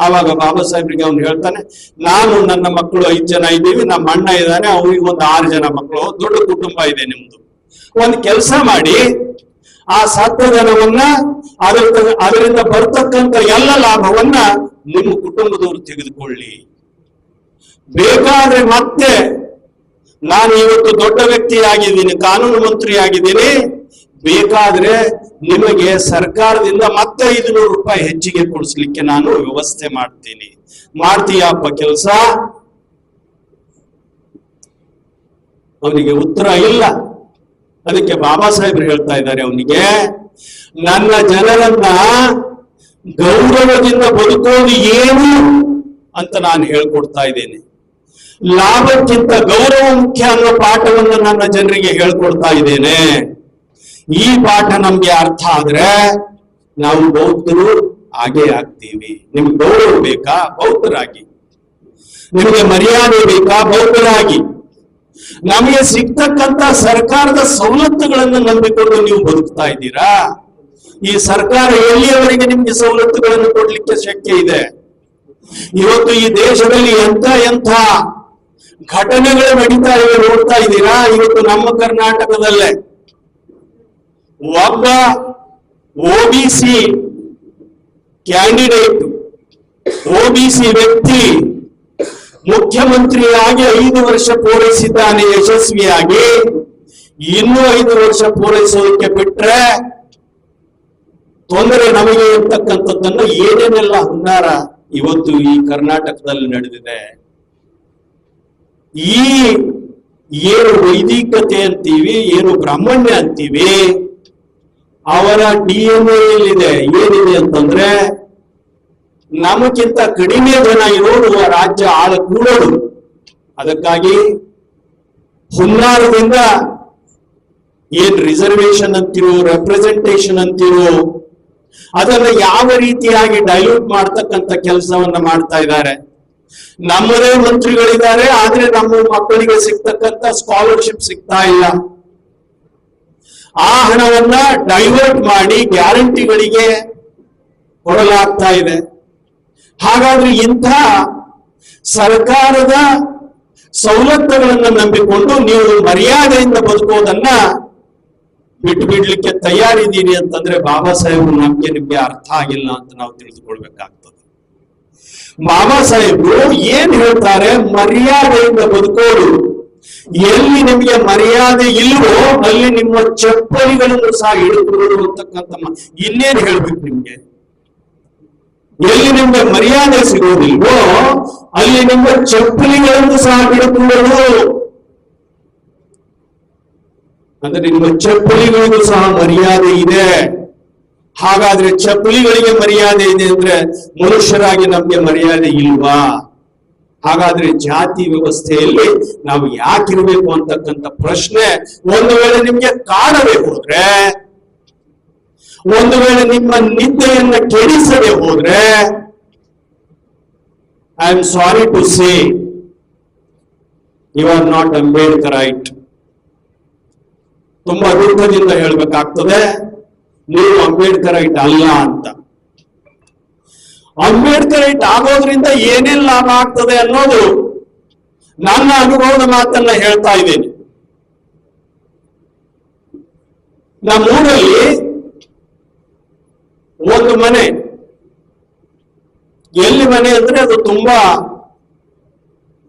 ಆವಾಗ ಬಾಬಾ ಸಾಹೇಬ್ರಿಗೆ ಅವ್ನು ಹೇಳ್ತಾನೆ, ನಾನು ನನ್ನ ಮಕ್ಕಳು 5 ಜನ ಇದ್ದೀವಿ, ನಮ್ಮ ಅಣ್ಣ ಇದ್ದಾನೆ, ಅವ್ರಿಗೆ ಒಂದು 6 ಜನ ಮಕ್ಕಳು, ದೊಡ್ಡ ಕುಟುಂಬ ಇದೆ ನಿಮ್ದು. ಒಂದು ಕೆಲಸ ಮಾಡಿ, ಆ ಸತ್ವಧನವನ್ನ ಅದರಿಂದ ಬರ್ತಕ್ಕಂಥ ಎಲ್ಲ ಲಾಭವನ್ನ ನಿಮ್ಮ ಕುಟುಂಬದವರು ತೆಗೆದುಕೊಳ್ಳಿ. ಬೇಕಾದ್ರೆ ಮತ್ತೆ ನಾನು ಇವತ್ತು ದೊಡ್ಡ ವ್ಯಕ್ತಿ ಆಗಿದ್ದೀನಿ, ಕಾನೂನು ಮಂತ್ರಿ ಆಗಿದ್ದೀನಿ, ಬೇಕಾದ್ರೆ ನಿಮಗೆ ಸರ್ಕಾರದಿಂದ ಮತ್ತೆ 500 ರೂಪಾಯಿ ಹೆಚ್ಚಿಗೆ ಕೊಡಿಸ್ಲಿಕ್ಕೆ ನಾನು ವ್ಯವಸ್ಥೆ ಮಾಡ್ತೀನಿ. ಮಾಡ್ತೀಯಪ್ಪ ಕೆಲಸ? ಅವನಿಗೆ ಉತ್ತರ ಇಲ್ಲ. ಅದಕ್ಕೆ ಬಾಬಾ ಸಾಹೇಬ್ರು ಹೇಳ್ತಾ ಇದ್ದಾರೆ ಅವನಿಗೆ, ನನ್ನ ಜನರನ್ನ ಗೌರವದಿಂದ ಬದುಕೋದು ಏನು ಅಂತ ನಾನು ಹೇಳ್ಕೊಡ್ತಾ ಇದ್ದೇನೆ. ಲಾಭಕ್ಕಿಂತ ಗೌರವ ಮುಖ್ಯ ಅನ್ನೋ ಪಾಠವನ್ನು ನನ್ನ ಜನರಿಗೆ ಹೇಳ್ಕೊಡ್ತಾ ಇದ್ದೇನೆ. ಈ ಪಾಠ ನಮ್ಗೆ ಅರ್ಥ ಆದ್ರೆ ನಾವು ಬೌದ್ಧರು ಹಾಗೆ ಆಗ್ತೀವಿ. ನಿಮ್ಗೆ ಗೌರವ ಬೇಕಾ? ಬೌದ್ಧರಾಗಿ. ನಿಮಗೆ ಮರ್ಯಾದೆ ಬೇಕಾ? ಬೌದ್ಧರಾಗಿ. ನಮಗೆ ಸಿಗ್ತಕ್ಕಂತ ಸರ್ಕಾರದ ಸವಲತ್ತುಗಳನ್ನು ನಂಬಿಕೊಂಡು ನೀವು ಬದುಕ್ತಾ ಇದ್ದೀರಾ? ಈ ಸರ್ಕಾರ ಎಲ್ಲಿಯವರೆಗೆ ನಿಮ್ಗೆ ಸವಲತ್ತುಗಳನ್ನು ಕೊಡ್ಲಿಕ್ಕೆ ಶಕ್ಯ ಇದೆ? ಇವತ್ತು ಈ ದೇಶದಲ್ಲಿ ಎಂಥ ಘಟನೆಗಳು ನಡೀತಾ ಇವೆ ನೋಡ್ತಾ ಇದ್ದೀರಾ? ಇವತ್ತು ನಮ್ಮ ಕರ್ನಾಟಕದಲ್ಲೇ ಒಬ್ಬ OBC ಕ್ಯಾಂಡಿಡೇಟ್, OBC ವ್ಯಕ್ತಿ ಮುಖ್ಯಮಂತ್ರಿಯಾಗಿ 5 ವರ್ಷ ಪೂರೈಸಿದ್ದಾನೆ ಯಶಸ್ವಿಯಾಗಿ. ಇನ್ನೂ 5 ವರ್ಷ ಪೂರೈಸೋದಕ್ಕೆ ಬಿಟ್ರೆ ತೊಂದರೆ ನಮಗೆ ಇರ್ತಕ್ಕಂಥದ್ದನ್ನ ಏನೇನೆಲ್ಲ ಹುನ್ನಾರ ಇವತ್ತು ಈ ಕರ್ನಾಟಕದಲ್ಲಿ ನಡೆದಿದೆ. ಈ ಏನು ವೈದಿಕತೆ ಅಂತೀವಿ, ಏನು ಬ್ರಾಹ್ಮಣ್ಯ ಅಂತೀವಿ, ಅವರ DNA ಏನಿದೆ ಅಂತಂದ್ರೆ ನಮಗಿಂತ ಕಡಿಮೆ ಜನ ಇರೋದು ರಾಜ್ಯ ಆಳ ಕೂಡೋದು. ಅದಕ್ಕಾಗಿ ಹುನ್ನಾರದಿಂದ ಏನ್ ರಿಸರ್ವೇಶನ್ ಅಂತಿರೋ, ರೆಪ್ರೆಸೆಂಟೇಷನ್ ಅಂತಿರೋ, ಅದನ್ನ ಯಾವ ರೀತಿಯಾಗಿ ಡೈಲ್ಯೂಟ್ ಮಾಡ್ತಕ್ಕಂಥ ಕೆಲಸವನ್ನ ಮಾಡ್ತಾ ಇದ್ದಾರೆ. ನಮ್ಮದೇ ಮಂತ್ರಿಗಳಿದ್ದಾರೆ, ಆದ್ರೆ ನಮ್ಮ ಮಕ್ಕಳಿಗೆ ಸಿಗ್ತಕ್ಕಂಥ ಸ್ಕಾಲರ್ಶಿಪ್ ಸಿಗ್ತಾ ಇಲ್ಲ. ಆ ಹಣವನ್ನ ಡೈವರ್ಟ್ ಮಾಡಿ ಗ್ಯಾರಂಟಿಗಳಿಗೆ ಕೊಡಲಾಗ್ತಾ ಇದೆ. ಹಾಗಾದ್ರೆ ಇಂಥ ಸರ್ಕಾರದ ಸವಲತ್ತುಗಳನ್ನು ನಂಬಿಕೊಂಡು ನೀವು ಮರ್ಯಾದೆಯಿಂದ ಬದುಕೋದನ್ನ ಬಿಟ್ಟು ಬಿಡ್ಲಿಕ್ಕೆ ತಯಾರಿದ್ದೀರಿ ಅಂತಂದ್ರೆ ಬಾಬಾ ಸಾಹೇಬ್ರು ನಿಮ್ಗೆ ಅರ್ಥ ಆಗಿಲ್ಲ ಅಂತ ನಾವು ತಿಳಿದುಕೊಳ್ಬೇಕಾಗ್ತದೆ. ಬಾಬಾ ಸಾಹೇಬ್ರು ಏನ್ ಹೇಳ್ತಾರೆ? ಮರ್ಯಾದೆಯಿಂದ ಬದುಕೋದು. ಎಲ್ಲಿ ನಿಮಗೆ ಮರ್ಯಾದೆ ಇಲ್ವೋ ಅಲ್ಲಿ ನಿಮ್ಮ ಚಪ್ಪಲಿಗಳನ್ನು ಸಹ ಹಿಡಿದುಕೊಳ್ಳುವುದು ಅಂತಕ್ಕಂಥ ಇನ್ನೇನು ಹೇಳ್ಬೇಕು ನಿಮ್ಗೆ? ಎಲ್ಲಿ ನಿಮ್ಗೆ ಮರ್ಯಾದೆ ಸಿಗೋದಿಲ್ವೋ ಅಲ್ಲಿ ನಿಮ್ಮ ಚಪ್ಪಲಿಗಳನ್ನು ಸಹ ಹಿಡಿದುಕೊಳ್ಳುವುದು. ಅಂದ್ರೆ ನಿಮ್ಮ ಚಪ್ಪಲಿಗಳಿಗೂ ಸಹ ಮರ್ಯಾದೆ ಇದೆ. ಹಾಗಾದ್ರೆ ಚಪ್ಪಲಿಗಳಿಗೆ ಮರ್ಯಾದೆ ಇದೆ ಅಂದ್ರೆ ಮನುಷ್ಯರಾಗಿ ನಮ್ಗೆ ಮರ್ಯಾದೆ ಇಲ್ವಾ? ಹಾಗಾದ್ರೆ ಜಾತಿ ವ್ಯವಸ್ಥೆಯಲ್ಲಿ ನಾವು ಯಾಕಿರ್ಬೇಕು ಅಂತಕ್ಕಂಥ ಪ್ರಶ್ನೆ ಒಂದು ವೇಳೆ ನಿಮ್ಗೆ ಕಾಡದೆ ಹೋದ್ರೆ, ಒಂದು ವೇಳೆ ನಿಮ್ಮ ನಿದ್ದೆಯನ್ನ ಕೆಡಿಸದೆ ಹೋದ್ರೆ, I am sorry to say you are not Ambedkarite. ತುಂಬಾ ದುಃಖದಿಂದ ಹೇಳ್ಬೇಕಾಗ್ತದೆ, ನೀವು ಅಂಬೇಡ್ಕರೈಟ್ ಅಲ್ಲ ಅಂತ. ಅಂಬೇಡ್ಕರೈಟ್ ಆಗೋದ್ರಿಂದ ಏನೇನ್ ಲಾಭ ಆಗ್ತದೆ ಅನ್ನೋದು ನನ್ನ ಅನುಭವದ ಮಾತನ್ನ ಹೇಳ್ತಾ ಇದ್ದೇನೆ. ನಮ್ಮೂರಲ್ಲಿ ಒಂದು ಮನೆ, ಎಲ್ಲಿ ಮನೆ ಅಂದ್ರೆ ಅದು ತುಂಬಾ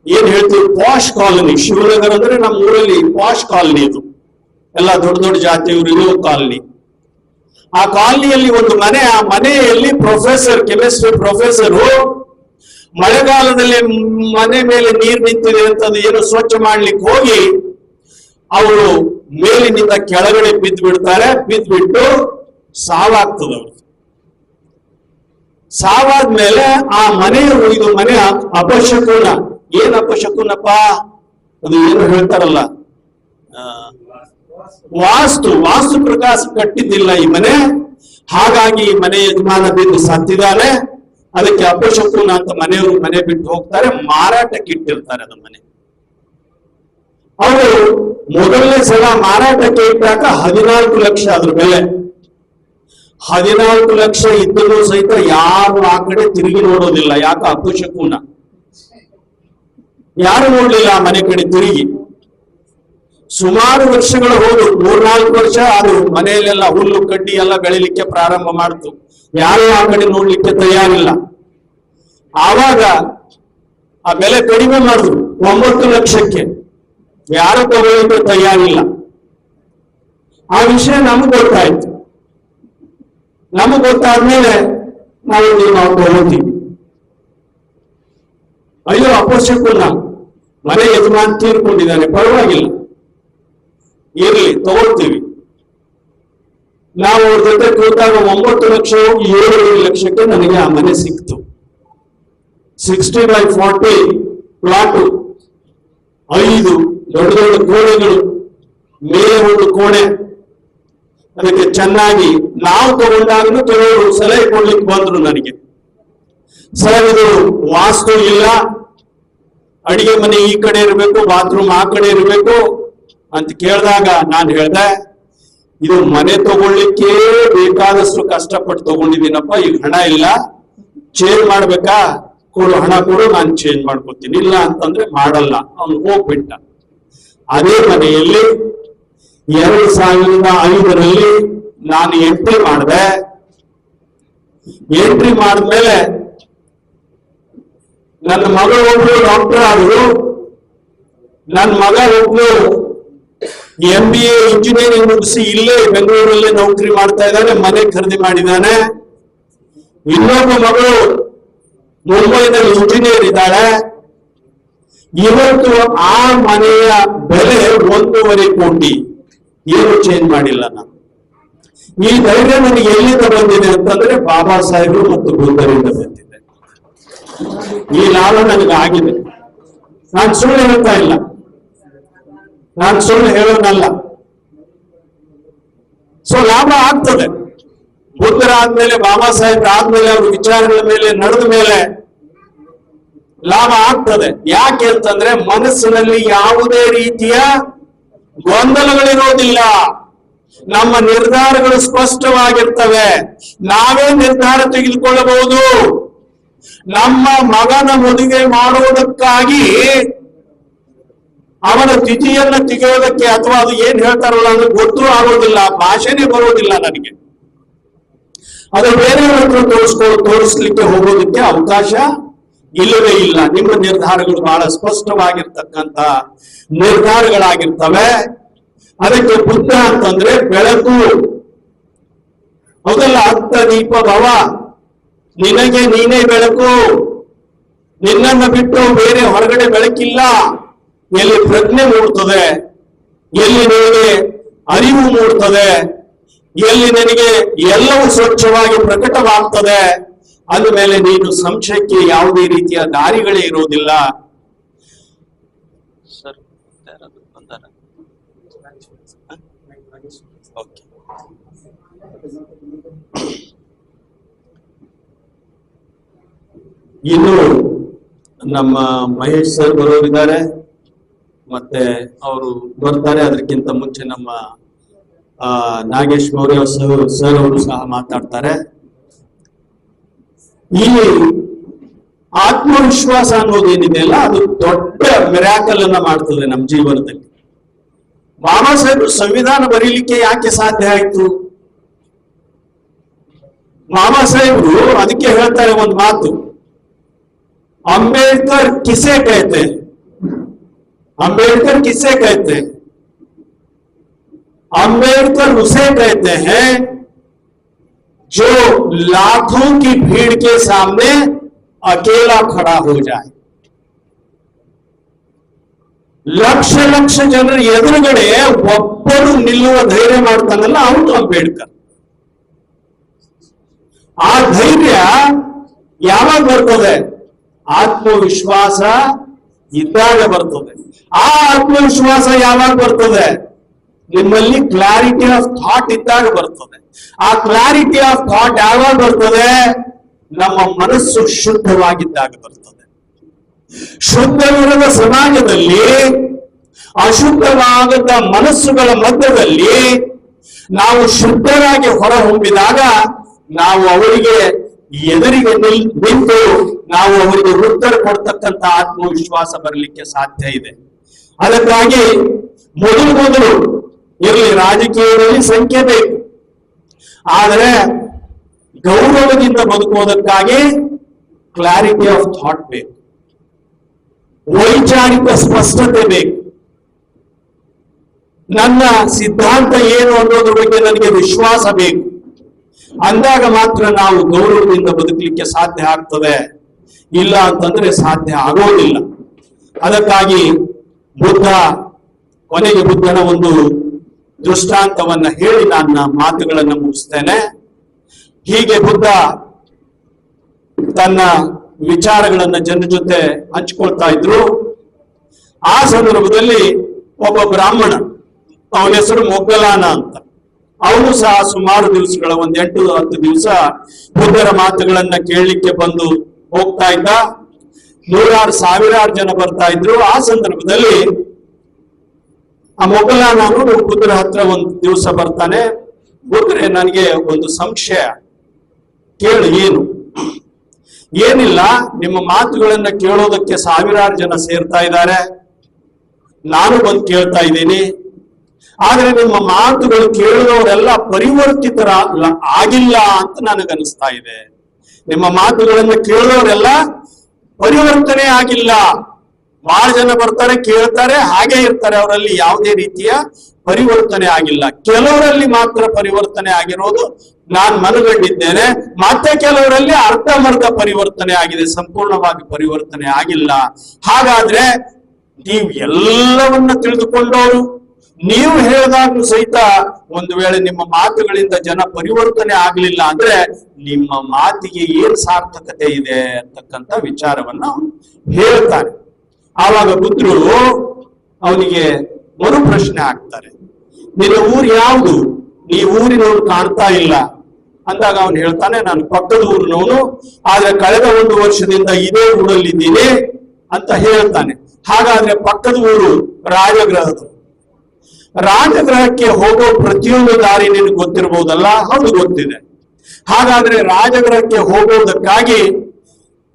ಏನ್ ಹೇಳ್ತೀವಿ ಪಾಶ್ ಕಾಲನಿ. ಶಿವನಗರ ಅಂದ್ರೆ ನಮ್ಮ ಊರಲ್ಲಿ ಪಾಶ್ ಕಾಲನಿ, ಇದು ಎಲ್ಲ ದೊಡ್ಡ ದೊಡ್ಡ ಜಾತಿಯವರು ಇರೋ ಕಾಲನಿ. ಆ ಕಾಲನಿಯಲ್ಲಿ ಒಂದು ಮನೆ, ಆ ಮನೆಯಲ್ಲಿ ಪ್ರೊಫೆಸರ್, ಕೆಮಿಸ್ಟ್ರಿ ಪ್ರೊಫೆಸರು ಮಳೆಗಾಲದಲ್ಲಿ ಮನೆ ಮೇಲೆ ನೀರು ನಿಂತಿದೆ ಅಂತ ಏನೋ ಸ್ವಚ್ಛ ಮಾಡ್ಲಿಕ್ಕೆ ಹೋಗಿ ಅವರು ಮೇಲಿನಿಂದ ಕೆಳಗಡೆ ಬಿದ್ದು ಬಿಡ್ತಾರೆ. ಬಿದ್ದು ಸಾವಾಗ್ತದೆ. ಅವ್ರು ಸಾವಾದ್ಮೇಲೆ ಆ ಮನೆಯವರು, ಇದು ಮನೆ ಅಪಶಕುನ. ಏನ್ ಅಪಶಕುನಪ್ಪ? ಅದು ಏನು ಹೇಳ್ತಾರಲ್ಲ, ವಾಸ್ತು ಪ್ರಕಾಶ ಕಟ್ಟಿದ್ದಿಲ್ಲ ಈ ಮನೆ. ಹಾಗಾಗಿ ಈ ಮನೆ ಯಜಮಾನ ಬಿದ್ದು ಸತ್ತಿದ್ದಾನೆ. ಅದಕ್ಕೆ ಅಪಶಕುನ ಅಂತ ಮನೆಯವರು ಮನೆ ಬಿಟ್ಟು ಹೋಗ್ತಾರೆ, ಮಾರಾಟಕ್ಕೆ ಇಟ್ಟಿರ್ತಾರೆ ಅದು ಮನೆ. ಅವರು ಮೊದಲನೇ ಸಲ ಮಾರಾಟಕ್ಕೆ ಇಟ್ಟಾಗ 14 ಲಕ್ಷ ಅದ್ರ ಬೆಲೆ. 14 ಲಕ್ಷ ಇದ್ದರೂ ಸಹಿತ ಯಾರು ಆ ಕಡೆ ತಿರುಗಿ ನೋಡೋದಿಲ್ಲ. ಯಾಕೆ? ಅಪಶಕುನ. ಯಾರು ನೋಡ್ಲಿಲ್ಲ ಆ ಮನೆ ಕಡೆ ತಿರುಗಿ. ಸುಮಾರು ವರ್ಷಗಳು ಹೋದು, 3-4 ವರ್ಷ ಅದು ಮನೆಯಲ್ಲೆಲ್ಲ ಹುಲ್ಲು ಕಡ್ಡಿ ಎಲ್ಲ ಬೆಳಿಲಿಕ್ಕೆ ಪ್ರಾರಂಭ ಮಾಡ್ತು. ಯಾರು ಆ ಕಡೆ ನೋಡ್ಲಿಕ್ಕೆ ತಯಾರಿಲ್ಲ. ಆವಾಗ ಆ ಬೆಲೆ ಕಡಿಮೆ ಮಾಡಿದ್ರು 9 ಲಕ್ಷಕ್ಕೆ. ಯಾರು ತಗೊಳ್ಳಿಕ್ಕೆ ತಯಾರಿಲ್ಲ. ಆ ವಿಷಯ ನಮ್ಗೆ ಗೊತ್ತಾಯ್ತು. ನಮಗ್ ಗೊತ್ತಾದ್ಮೇಲೆ ನಾವು ತಗೋತೀವಿ. ಅಯ್ಯೋ ಅಪಶಕುನ, ಮನೆ ಯಜಮಾನ್ ತೀರ್ಕೊಂಡಿದ್ದಾನೆ, ಪರವಾಗಿಲ್ಲ ಇರ್ಲಿ ತಗೊಳ್ತೀವಿ. ನಾವು ಅವ್ರ ಜೊತೆ ಕೂತಾಗ 9 ಲಕ್ಷ ಹೋಗಿ 7 ಲಕ್ಷಕ್ಕೆ ನನಗೆ ಆ ಮನೆ ಸಿಕ್ತು. 60x40 ಪ್ಲಾಟು, 5 ದೊಡ್ಡ ದೊಡ್ಡ ಕೋಣೆಗಳು, ಮೇಲೆ ಒಂದು ಕೋಣೆ. ಅದಕ್ಕೆ ಚೆನ್ನಾಗಿ ನಾವು ತಗೊಂಡಾಗಲೂ ಕೆಲವರು ಸಲಹೆ ಕೊಡ್ಲಿಕ್ಕೆ ಬಂದ್ರು ನನಗೆ. ಸರ್, ಇದು ವಾಸ್ತು ಇಲ್ಲ, ಅಡಿಗೆ ಮನೆ ಈ ಕಡೆ ಇರಬೇಕು, ಬಾತ್ರೂಮ್ ಆ ಕಡೆ ಇರಬೇಕು ಅಂತ ಕೇಳಿದಾಗ ನಾನು ಹೇಳ್ದೆ, ಇದು ಮನೆ ತಗೊಳ್ಳಿಕ್ಕೆ ಬೇಕಾದಷ್ಟು ಕಷ್ಟಪಟ್ಟು ತಗೊಂಡಿದ್ದೀನಪ್ಪ, ಈಗ ಹಣ ಇಲ್ಲ, ಚೇಂಜ್ ಮಾಡ್ಬೇಕಾ, ಕೊಡು, ಹಣ ಕೊಡು, ನಾನು ಚೇಂಜ್ ಮಾಡ್ಕೊತೀನಿ, ಇಲ್ಲ ಅಂತಂದ್ರೆ ಮಾಡಲ್ಲ. ಅವನು ಹೋಗ್ಬಿಟ್ಟ. ಅದೇ ಮನೆಯಲ್ಲಿ 2005ರಲ್ಲಿ ನಾನು ಎಂಟ್ರಿ ಮಾಡಿದೆ. ಎಂಟ್ರಿ ಮಾಡಿದ್ಮೇಲೆ ನನ್ನ ಮಗ ಒಬ್ರು ಡಾಕ್ಟರ್ ಆದ್ರು, ನನ್ನ ಮಗ ಒಬ್ರು MBA ಇಂಜಿನಿಯರಿಂಗ್ ಮುಗಿಸಿ ಇಲ್ಲೇ ಬೆಂಗಳೂರಲ್ಲಿ ನೌಕರಿ ಮಾಡ್ತಾ ಇದ್ದಾನೆ, ಮನೆ ಖರೀದಿ ಮಾಡಿದ್ದಾನೆ. ಇನ್ನೊಬ್ಬ ಮಗಳು ಮುಂಬೈನಲ್ಲಿ ಇಂಜಿನಿಯರ್ ಇದ್ದಾಳೆ. ಇವತ್ತು ಆ ಮನೆಯ ಬೆಲೆ 1.5 ಕೋಟಿ. ಏನು ಚೇಂಜ್ ಮಾಡಿಲ್ಲ ನಾನು. ಈ ಧೈರ್ಯ ನನಗೆ ಎಲ್ಲಿಂದ ಬಂದಿದೆ ಅಂತಂದ್ರೆ ಬಾಬಾ ಸಾಹೇಬರು ಮತ್ತು ಬುದ್ಧರಿಂದ ಬಂದಿದೆ. ಈ ಲಾಭ ನನಗೆ ಆಗಿದೆ. ನಾನು ಸುಳ್ಳು ಹೇಳ್ತಾ ಇಲ್ಲ, ನಾನು ಸುಳ್ಳು ಹೇಳೋನಲ್ಲ. ಸೊ ಲಾಭ ಆಗ್ತದೆ. ಬುದ್ಧರಾದ್ಮೇಲೆ, ಬಾಬಾ ಸಾಹೇಬ್ರ ಆದ್ಮೇಲೆ, ಅವ್ರ ವಿಚಾರಗಳ ಮೇಲೆ ನಡೆದ ಮೇಲೆ ಲಾಭ ಆಗ್ತದೆ. ಯಾಕೆ ಅಂತಂದ್ರೆ ಮನಸ್ಸಿನಲ್ಲಿ ಯಾವುದೇ ರೀತಿಯ ಗೊಂದಲಗಳಿರೋದಿಲ್ಲ. ನಮ್ಮ ನಿರ್ಧಾರಗಳು ಸ್ಪಷ್ಟವಾಗಿರ್ತವೆ. ನಾವೇ ನಿರ್ಧಾರ ತೆಗೆದುಕೊಳ್ಳಬಹುದು. ನಮ್ಮ ಮಗನ ಮದುವೆ ಮಾಡುವುದಕ್ಕಾಗಿ ಅವನ ತಿಥಿಯನ್ನ ತೆಗೆಯೋದಕ್ಕೆ, ಅಥವಾ ಅದು ಏನ್ ಹೇಳ್ತಾರಲ್ಲ ಅಂದ್ರೆ ಗೊತ್ತೂ ಆಗೋದಿಲ್ಲ, ಭಾಷೆನೇ ಬರೋದಿಲ್ಲ ನನಗೆ. ಅದು ಬೇರೆಯವ್ರ ಹತ್ರ ತೋರಿಸ್ಲಿಕ್ಕೆ ಹೋಗೋದಕ್ಕೆ ಅವಕಾಶ ಇಲ್ಲವೇ ಇಲ್ಲ. ನಿಮ್ಮ ನಿರ್ಧಾರಗಳು ಬಹಳ ಸ್ಪಷ್ಟವಾಗಿರ್ತಕ್ಕಂಥ ನಿರ್ಧಾರಗಳಾಗಿರ್ತವೆ. ಅದಕ್ಕೆ ಬುದ್ಧ ಅಂತಂದ್ರೆ ಬೆಳಕು. ಹೌದಲ್ಲ? ಅತ್ತ ದೀಪ ಭವ, ನಿನಗೆ ನೀನೇ ಬೆಳಕು. ನಿನ್ನನ್ನು ಬಿಟ್ಟು ಬೇರೆ ಹೊರಗಡೆ ಬೆಳಕಿಲ್ಲ. ಎಲ್ಲಿ ಪ್ರಜ್ಞೆ ಮೂಡ್ತದೆ, ಎಲ್ಲಿ ನಿನಗೆ ಅರಿವು ಮೂಡ್ತದೆ, ಎಲ್ಲಿ ನಿನಗೆ ಎಲ್ಲವೂ ಸ್ವಚ್ಛವಾಗಿ ಪ್ರಕಟವಾಗ್ತದೆ, ಅಂದಮೇಲೆ ನೀನು ಸಂಶಯಕ್ಕೆ ಯಾವುದೇ ರೀತಿಯ ದಾರಿಗಳೇ ಇರೋದಿಲ್ಲ. ಇನ್ನು ನಮ್ಮ ಮಹೇಶ್ ಸರ್ ಬರೋರಿದ್ದಾರೆ, ಮತ್ತೆ ಅವರು ಬರ್ತಾರೆ. ಅದಕ್ಕಿಂತ ಮುಂಚೆ ನಮ್ಮ ನಾಗೇಶ್ ಮೌರ್ಯ ಸರ್ ಅವರು ಸಹ ಮಾತಾಡ್ತಾರೆ. ಈ ಆತ್ಮವಿಶ್ವಾಸ ಅನ್ನೋದೇನಿದೆಯಲ್ಲ, ಅದು ದೊಡ್ಡ ಮಿರಾಕಲ್ ಅನ್ನ ಮಾಡ್ತದೆ ನಮ್ಮ ಜೀವನದಲ್ಲಿ. ಬಾಬಾ ಸಾಹೇಬರು ಸಂವಿಧಾನ ಬರೀಲಿಕ್ಕೆ ಯಾಕೆ ಸಾಧ್ಯ ಆಯ್ತು? ಬಾಬಾ ಸಾಹೇಬರು ಅದಕ್ಕೆ ಹೇಳ್ತಾರೆ ಒಂದು ಮಾತು, अंबेडकर किसे कहते हैं? अंबेडकर किसे कहते हैं? अंबेडकर उसे कहते हैं जो लाखों की भीड़ के सामने अकेला खड़ा हो जाए. ಲಕ್ಷ ಲಕ್ಷ ಜನರ ಎದುರುಗಡೆ ಒಬ್ಬರು ನಿಲ್ಲುವ ಧೈರ್ಯ ಮಾಡ್ತಾನಲ್ಲ, ಅವನು ಅಂಬೇಡ್ಕರ್. ಆ ಧೈರ್ಯ ಯಾವಾಗ ಬರ್ತದೆ? ಆತ್ಮವಿಶ್ವಾಸ ಇದ್ದಾಗ ಬರ್ತದೆ. ಆ ಆತ್ಮವಿಶ್ವಾಸ ಯಾವಾಗ ಬರ್ತದೆ? ನಿಮ್ಮಲ್ಲಿ ಕ್ಲಾರಿಟಿ ಆಫ್ ಥಾಟ್ ಇದ್ದಾಗ ಬರ್ತದೆ. ಆ ಕ್ಲಾರಿಟಿ ಆಫ್ ಥಾಟ್ ಯಾವಾಗ ಬರ್ತದೆ? ನಮ್ಮ ಮನಸ್ಸು ಶುದ್ಧವಾಗಿದ್ದಾಗ ಬರ್ತದೆ. ಶುದ್ಧವಿರದ ಸಮಾಜದಲ್ಲಿ, ಅಶುದ್ಧವಾದ ಮನಸ್ಸುಗಳ ಮಧ್ಯದಲ್ಲಿ ನಾವು ಶುದ್ಧರಾಗಿ ಹೊರ ಹೊಮ್ಮಿದಾಗ ನಾವು ಅವರಿಗೆ ಎದುರಿಗೆ ನಿಂತು ನಾವು ಅವರಿಗೆ ಉತ್ತರ ಕೊಡ್ತಕ್ಕಂಥ ಆತ್ಮವಿಶ್ವಾಸ ಬರಲಿಕ್ಕೆ ಸಾಧ್ಯ ಇದೆ. ಅದಕ್ಕಾಗಿ ಮೊದಲು ಇರಲಿ, ರಾಜಕೀಯದಲ್ಲಿ ಸಂಖ್ಯೆ ಬೇಕು, ಆದರೆ ಗೌರವದಿಂದ ಬದುಕುವುದಕ್ಕಾಗಿ ಕ್ಲಾರಿಟಿ ಆಫ್ ಥಾಟ್ ಬೇಕು, ವೈಚಾರಿಕ ಸ್ಪಷ್ಟತೆ ಬೇಕು. ನನ್ನ ಸಿದ್ಧಾಂತ ಏನು ಅನ್ನೋದ್ರ ಬಗ್ಗೆ ನನಗೆ ವಿಶ್ವಾಸ ಬೇಕು. ಅಂದಾಗ ಮಾತ್ರ ನಾವು ಗೌರವದಿಂದ ಬದುಕಲಿಕ್ಕೆ ಸಾಧ್ಯ ಆಗ್ತದೆ, ಇಲ್ಲ ಅಂತಂದ್ರೆ ಸಾಧ್ಯ ಆಗೋದಿಲ್ಲ. ಅದಕ್ಕಾಗಿ ಕೊನೆಗೆ ಬುದ್ಧನ ಒಂದು ದೃಷ್ಟಾಂತವನ್ನ ಹೇಳಿ ನನ್ನ ಮಾತುಗಳನ್ನ ಮುಗಿಸ್ತೇನೆ. ಹೀಗೆ ಬುದ್ಧ ತನ್ನ ವಿಚಾರಗಳನ್ನ ಜನರ ಜೊತೆ ಹಂಚಿಕೊಳ್ತಾ ಇದ್ರು. ಆ ಸಂದರ್ಭದಲ್ಲಿ ಒಬ್ಬ ಬ್ರಾಹ್ಮಣ, ಅವನ ಹೆಸರು ಮೊಗ್ಗಲಾನ ಅಂತ, ಅವನು ಸಹ ಸುಮಾರು ದಿವಸಗಳ 8-10 ದಿವಸ ಬುದ್ಧರ ಮಾತುಗಳನ್ನ ಕೇಳಲಿಕ್ಕೆ ಬಂದು ಹೋಗ್ತಾ ಇದ್ದ. 100,000 ಜನ ಬರ್ತಾ ಇದ್ರು. ಆ ಸಂದರ್ಭದಲ್ಲಿ ಆ ಮೊಗ್ಗಲಾನನು ಬುದ್ಧರ ಹತ್ರ ಒಂದು ದಿವಸ ಬರ್ತಾನೆ. ಬುದ್ಧರೇ, ನನಗೆ ಒಂದು ಸಂಶಯ, ಕೇಳು. ಏನಿಲ್ಲ, ನಿಮ್ಮ ಮಾತುಗಳನ್ನ ಕೇಳೋದಕ್ಕೆ 1,000 ಜನ ಸೇರ್ತಾ ಇದ್ದಾರೆ, ನಾನು ಬಂದು ಕೇಳ್ತಾ ಇದ್ದೀನಿ. ಆದ್ರೆ ನಿಮ್ಮ ಮಾತುಗಳು ಕೇಳುವವರೆಲ್ಲ ಪರಿವರ್ತಿತರ ಆಗಿಲ್ಲ ಅಂತ ನನಗನ್ನಿಸ್ತಾ ಇದೆ. ನಿಮ್ಮ ಮಾತುಗಳನ್ನು ಕೇಳುವವರೆಲ್ಲ ಪರಿವರ್ತನೆ ಆಗಿಲ್ಲ. ಬಹಳ ಜನ ಬರ್ತಾರೆ, ಕೇಳ್ತಾರೆ, ಹಾಗೆ ಇರ್ತಾರೆ, ಅವರಲ್ಲಿ ಯಾವುದೇ ರೀತಿಯ ಪರಿವರ್ತನೆ ಆಗಿಲ್ಲ. ಕೆಲವರಲ್ಲಿ ಮಾತ್ರ ಪರಿವರ್ತನೆ ಆಗಿರೋದು ನಾನು ಮನಗಂಡಿದ್ದೇನೆ. ಮತ್ತೆ ಕೆಲವರಲ್ಲಿ ಅರ್ಧಮರ್ಧ ಪರಿವರ್ತನೆ ಆಗಿದೆ, ಸಂಪೂರ್ಣವಾಗಿ ಪರಿವರ್ತನೆ ಆಗಿಲ್ಲ. ಹಾಗಾದ್ರೆ ನೀವು ಎಲ್ಲವನ್ನ ತಿಳಿದುಕೊಂಡವರು, ನೀವು ಹೇಳಿದಾಗ್ಲೂ ಸಹಿತ ಒಂದು ವೇಳೆ ನಿಮ್ಮ ಮಾತುಗಳಿಂದ ಜನ ಪರಿವರ್ತನೆ ಆಗ್ಲಿಲ್ಲ ಅಂದ್ರೆ ನಿಮ್ಮ ಮಾತಿಗೆ ಏನ್ ಸಾರ್ಥಕತೆ ಇದೆ ಅಂತಕ್ಕಂಥ ವಿಚಾರವನ್ನ ಹೇಳ್ತಾನೆ. ಆವಾಗ ಬುದ್ಧರು ಅವನಿಗೆ ಮರು ಪ್ರಶ್ನೆ ಹಾಕ್ತಾರೆ, ನಿನ್ನ ಊರು ಯಾವುದು? ನೀ ಊರಿನವನು ಕಾಣ್ತಾ ಇಲ್ಲ ಅಂದಾಗ ಅವನು ಹೇಳ್ತಾನೆ, ನಾನು ಪಕ್ಕದ ಊರಿನವನು, ಆದ್ರೆ ಕಳೆದ 1 ವರ್ಷದಿಂದ ಇದೇ ಊರಲ್ಲಿದ್ದೀನಿ ಅಂತ ಹೇಳ್ತಾನೆ. ಹಾಗಾದ್ರೆ ಪಕ್ಕದ ಊರು ರಾಜಗೃಹದ. ರಾಜಗೃಹಕ್ಕೆ ಹೋಗೋ ಪ್ರತಿಯೊಂದು ದಾರಿ ನಿನಗೆ ಗೊತ್ತಿರಬಹುದಲ್ಲ? ಹೌದು, ಗೊತ್ತಿದೆ. ಹಾಗಾದ್ರೆ ರಾಜಗೃಹಕ್ಕೆ ಹೋಗೋದಕ್ಕಾಗಿ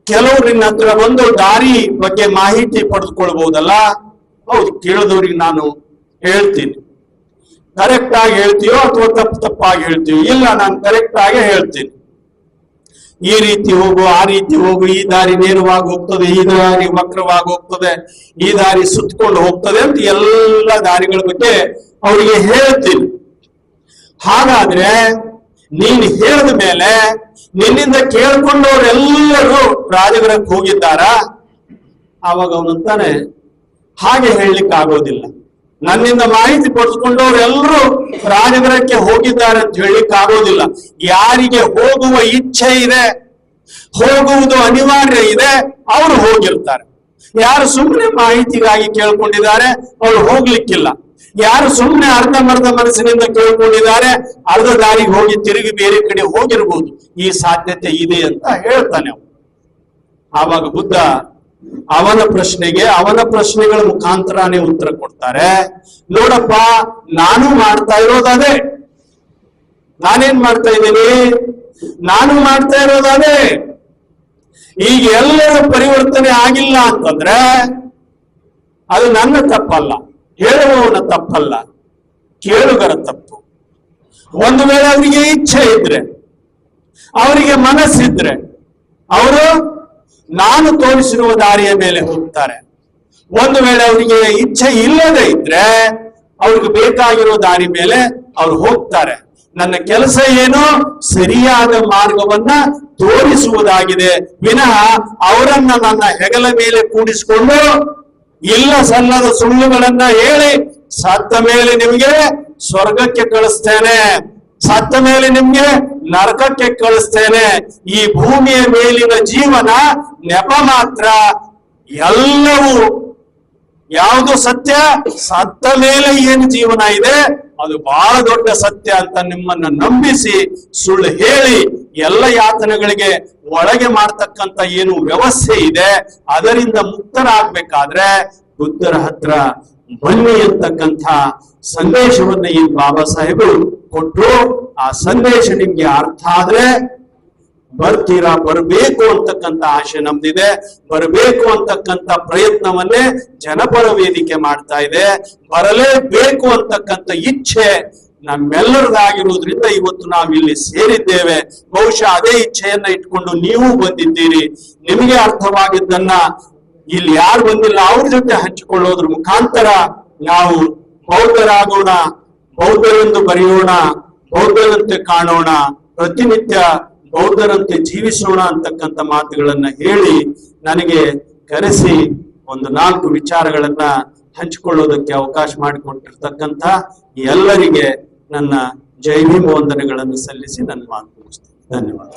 ಕೆಲವರು ನಿನ್ನ ಹತ್ರ ಬಂದು ದಾರಿ ಬಗ್ಗೆ ಮಾಹಿತಿ ಪಡೆದುಕೊಳ್ಬಹುದಲ್ಲ? ಹೌದು, ಕೇಳಿದವ್ರಿಗೆ ನಾನು ಹೇಳ್ತೀನಿ. ಕರೆಕ್ಟ್ ಆಗಿ ಹೇಳ್ತೀಯೋ ಅಥವಾ ತಪ್ಪಾಗಿ ಹೇಳ್ತೀಯೋ? ಇಲ್ಲ, ನಾನು ಕರೆಕ್ಟ್ ಆಗಿ ಹೇಳ್ತೀನಿ. ಈ ರೀತಿ ಹೋಗು, ಆ ರೀತಿ ಹೋಗು, ಈ ದಾರಿ ನೇರವಾಗಿ ಹೋಗ್ತದೆ, ಈ ದಾರಿ ವಕ್ರವಾಗಿ ಹೋಗ್ತದೆ, ಈ ದಾರಿ ಸುತ್ತಕೊಂಡು ಹೋಗ್ತದೆ ಅಂತ ಎಲ್ಲ ದಾರಿಗಳ ಬಗ್ಗೆ ಅವರಿಗೆ ಹೇಳ್ತೀನಿ. ಹಾಗಾದ್ರೆ ನೀನು ಹೇಳಿದ ಮೇಲೆ ನಿನ್ನಿಂದ ಕೇಳ್ಕೊಂಡವರೆಲ್ಲರೂ ರಾಜಗೃಹಕ್ಕೆ ಹೋಗಿದ್ದಾರಾ? ಆವಾಗ ಅವನಂತಾನೆ, ಹಾಗೆ ಹೇಳಲಿಕ್ಕೆ ಆಗೋದಿಲ್ಲ. ನನ್ನಿಂದ ಮಾಹಿತಿ ಪಡೆದುಕೊಂಡವರೆಲ್ಲರೂ ರಾಜಗೃಹಕ್ಕೆ ಹೋಗಿದ್ದಾರೆ ಅಂತ ಹೇಳಲಿಕ್ಕೆ ಆಗೋದಿಲ್ಲ. ಯಾರಿಗೆ ಹೋಗುವ ಇಚ್ಛೆ ಇದೆ, ಹೋಗುವುದು ಅನಿವಾರ್ಯ ಇದೆ, ಅವರು ಹೋಗಿರ್ತಾರೆ. ಯಾರು ಸುಮ್ಮನೆ ಮಾಹಿತಿಗಾಗಿ ಕೇಳ್ಕೊಂಡಿದ್ದಾರೆ ಅವರು ಹೋಗ್ಲಿಕ್ಕಿಲ್ಲ. ಯಾರು ಸುಮ್ಮನೆ ಅರ್ಧಮರ್ಧ ಮನಸ್ಸಿನಿಂದ ಕೇಳ್ಕೊಂಡಿದ್ದಾರೆ, ಅರ್ಧ ದಾರಿಗೆ ಹೋಗಿ ತಿರುಗಿ ಬೇರೆ ಕಡೆ ಹೋಗಿರ್ಬೋದು. ಈ ಸಾಧ್ಯತೆ ಇದೆ ಅಂತ ಹೇಳ್ತಾನೆ ಅವನು. ಆವಾಗ ಬುದ್ಧ ಅವನ ಪ್ರಶ್ನೆಗಳ ಮುಖಾಂತರನೇ ಉತ್ತರ ಕೊಡ್ತಾರೆ. ನೋಡಪ್ಪ, ನಾನು ಮಾಡ್ತಾ ಇರೋದೇ, ನಾನೇನ್ ಮಾಡ್ತಾ ಇದ್ದೀನಿ? ನಾನು ಮಾಡ್ತಾ ಇರೋದೇ. ಈಗ ಎಲ್ಲರೂ ಪರಿವರ್ತನೆ ಆಗಿಲ್ಲ ಅಂತಂದ್ರೆ ಅದು ನನ್ನ ತಪ್ಪಲ್ಲ, ಹೇಳುವವನ ತಪ್ಪಲ್ಲ, ಕೇಳುಗರ ತಪ್ಪು. ಒಂದು ವೇಳೆ ಅವರಿಗೆ ಇಚ್ಛೆ ಇದ್ರೆ, ಅವರಿಗೆ ಮನಸ್ಸಿದ್ರೆ, ಅವರು ನಾನು ತೋರಿಸಿರುವ ದಾರಿಯ ಮೇಲೆ ಹೋಗ್ತಾರೆ. ಒಂದು ವೇಳೆ ಅವರಿಗೆ ಇಚ್ಛೆ ಇಲ್ಲದೆ ಇದ್ರೆ ಅವ್ರಿಗೆ ಬೇಕಾಗಿರೋ ದಾರಿ ಮೇಲೆ ಅವ್ರು ಹೋಗ್ತಾರೆ. ನನ್ನ ಕೆಲಸ ಏನು? ಸರಿಯಾದ ಮಾರ್ಗವನ್ನ ತೋರಿಸುವುದಾಗಿದೆ, ವಿನಃ ಅವರನ್ನ ನನ್ನ ಹೆಗಲ ಮೇಲೆ ಕೂಡಿಸಿಕೊಂಡು ಇಲ್ಲ ಸಲ್ಲದ ಸುಳ್ಳುಗಳನ್ನ ಹೇಳಿ ಸತ್ತ ಮೇಲೆ ನಿಮ್ಗೆ ಸ್ವರ್ಗಕ್ಕೆ ಕಳಿಸ್ತೇನೆ, ಸತ್ತ ಮೇಲೆ ನಿಮ್ಗೆ ನರಕಕ್ಕೆ ಕಳಿಸ್ತೇನೆ. ಈ ಭೂಮಿಯ ಮೇಲಿನ ಜೀವನ ನೆಪ ಮಾತ್ರ. ಎಲ್ಲವೂ ಯಾವುದು ಸತ್ಯ? ಸತ್ತ ಮೇಲೆ ಏನು ಜೀವನ ಇದೆ ಅದು ಬಹಳ ದೊಡ್ಡ ಸತ್ಯ ಅಂತ ನಿಮ್ಮನ್ನ ನಂಬಿಸಿ ಸುಳ್ಳು ಹೇಳಿ ಎಲ್ಲ ಯಾತನೆಗಳಿಗೆ ಒಳಗೆ ಮಾಡ್ತಕ್ಕಂಥ ಏನು ವ್ಯವಸ್ಥೆ ಇದೆ ಅದರಿಂದ ಮುಕ್ತರಾಗಬೇಕಾದ್ರೆ ಬುದ್ಧರ ಹತ್ರ ಬನ್ನಿ ಅಂತಕ್ಕಂಥ ಸಂದೇಶವನ್ನ ಈ ಬಾಬಾ ಸಾಹೇಬರು ಕೊಟ್ಟರು. ಆ ಸಂದೇಶ ನಿಮ್ಗೆ ಅರ್ಥ ಆದ್ರೆ ಬರ್ತೀರಾ, ಬರಬೇಕು ಅಂತಕ್ಕಂಥ ಆಶೆ ನಮ್ದಿದೆ. ಬರಬೇಕು ಅಂತಕ್ಕಂಥ ಪ್ರಯತ್ನವನ್ನೇ ಜನಪರ ವೇದಿಕೆ ಮಾಡ್ತಾ ಇದೆ. ಬರಲೇಬೇಕು ಅಂತಕ್ಕಂಥ ಇಚ್ಛೆ ನಮ್ಮೆಲ್ಲರದಾಗಿರುವುದರಿಂದ ಇವತ್ತು ನಾವು ಇಲ್ಲಿ ಸೇರಿದ್ದೇವೆ. ಬಹುಶಃ ಅದೇ ಇಚ್ಛೆಯನ್ನ ಇಟ್ಕೊಂಡು ನೀವು ಬಂದಿದ್ದೀರಿ. ನಿಮಗೆ ಅರ್ಥವಾಗಿದ್ದನ್ನ ಇಲ್ಲಿ ಯಾರು ಬಂದಿಲ್ಲ ಅವ್ರ ಜೊತೆ ಹಂಚಿಕೊಳ್ಳೋದ್ರ ಮುಖಾಂತರ ನಾವು ಬೌದ್ಧರಾಗೋಣ, ಬೌದ್ಧರೆಂದು ಬರೆಯೋಣ, ಬೌದ್ಧರಂತೆ ಕಾಣೋಣ, ಪ್ರತಿನಿತ್ಯ ಬೌದ್ಧರಂತೆ ಜೀವಿಸೋಣ ಅಂತಕ್ಕಂಥ ಮಾತುಗಳನ್ನ ಹೇಳಿ ನನಗೆ ಕರೆಸಿ ಒಂದು 4 ವಿಚಾರಗಳನ್ನ ಹಂಚಿಕೊಳ್ಳೋದಕ್ಕೆ ಅವಕಾಶ ಮಾಡಿಕೊಟ್ಟಿರ್ತಕ್ಕಂಥ ಎಲ್ಲರಿಗೆ ನನ್ನ ಜೈ ಭೀಮ್ ವಂದನೆಗಳನ್ನು ಸಲ್ಲಿಸಿ ನನ್ನ ಮಾತು ಮುಗಿಸ್ತೇನೆ. ಧನ್ಯವಾದ.